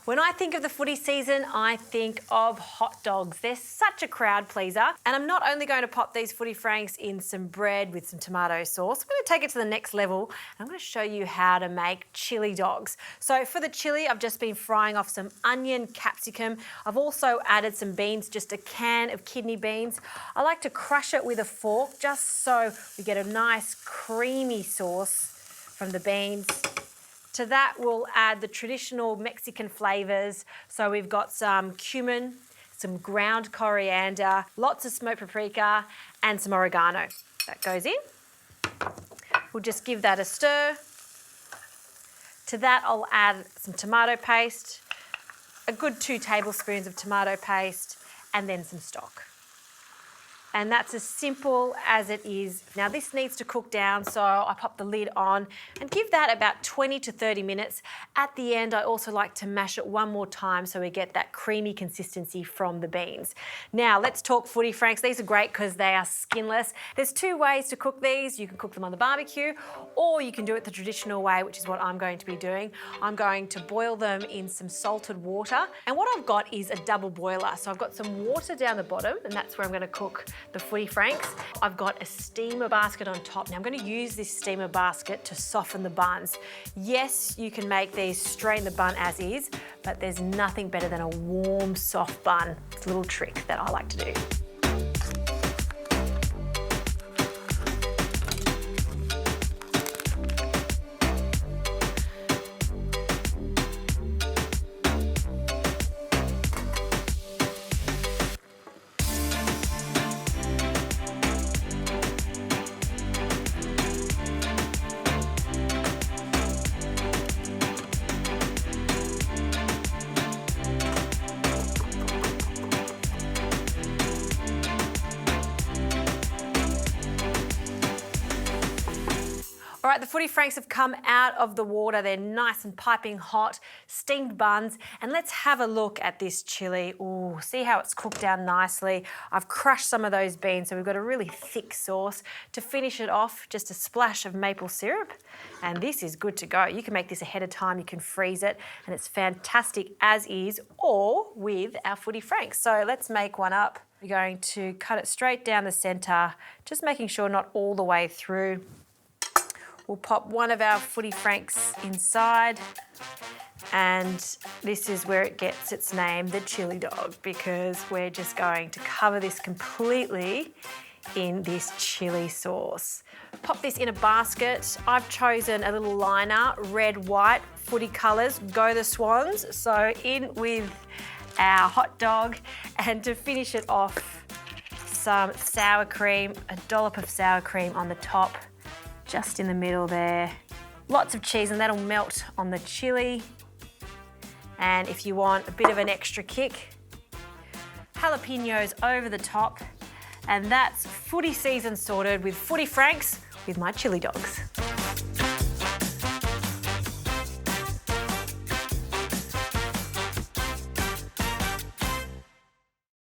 When I think of the footy season, I think of hot dogs. They're such a crowd pleaser. And I'm not only going to pop these footy franks in some bread with some tomato sauce, I'm going to take it to the next level. And I'm going to show you how to make chili dogs. So for the chili, I've just been frying off some onion, capsicum. I've also added some beans, just a can of kidney beans. I like to crush it with a fork just so we get a nice creamy sauce from the beans. To that, we'll add the traditional Mexican flavours. So we've got some cumin, some ground coriander, lots of smoked paprika, and some oregano. That goes in. We'll just give that a stir. To that, I'll add some tomato paste, a good 2 tablespoons of tomato paste, and then some stock. And that's as simple as it is. Now this needs to cook down, so I pop the lid on and give that about 20 to 30 minutes. At the end, I also like to mash it one more time so we get that creamy consistency from the beans. Now let's talk footy franks. These are great because they are skinless. There's 2 ways to cook these. You can cook them on the barbecue, or you can do it the traditional way, which is what I'm going to be doing. I'm going to boil them in some salted water. And what I've got is a double boiler. So I've got some water down the bottom, and that's where I'm going to cook the footy franks. I've got a steamer basket on top. Now I'm going to use this steamer basket to soften the buns. Yes, you can make these straight in the bun as is, but there's nothing better than a warm, soft bun. It's a little trick that I like to do. All right, the footy franks have come out of the water. They're nice and piping hot, steamed buns. And let's have a look at this chili. Ooh, see how it's cooked down nicely. I've crushed some of those beans, so we've got a really thick sauce. To finish it off, just a splash of maple syrup. And this is good to go. You can make this ahead of time, you can freeze it, and it's fantastic as is, or with our footy franks. So let's make one up. We're going to cut it straight down the centre, just making sure not all the way through. We'll pop one of our footy franks inside, and this is where it gets its name, the chili dog, because we're just going to cover this completely in this chili sauce. Pop this in a basket. I've chosen a little liner, red, white, footy colours, go the Swans. So in with our hot dog, and to finish it off, some sour cream, a dollop of sour cream on the top, just in the middle there. Lots of cheese, and that'll melt on the chili. And if you want a bit of an extra kick, jalapenos over the top. And that's footy season sorted with footy franks with my chili dogs.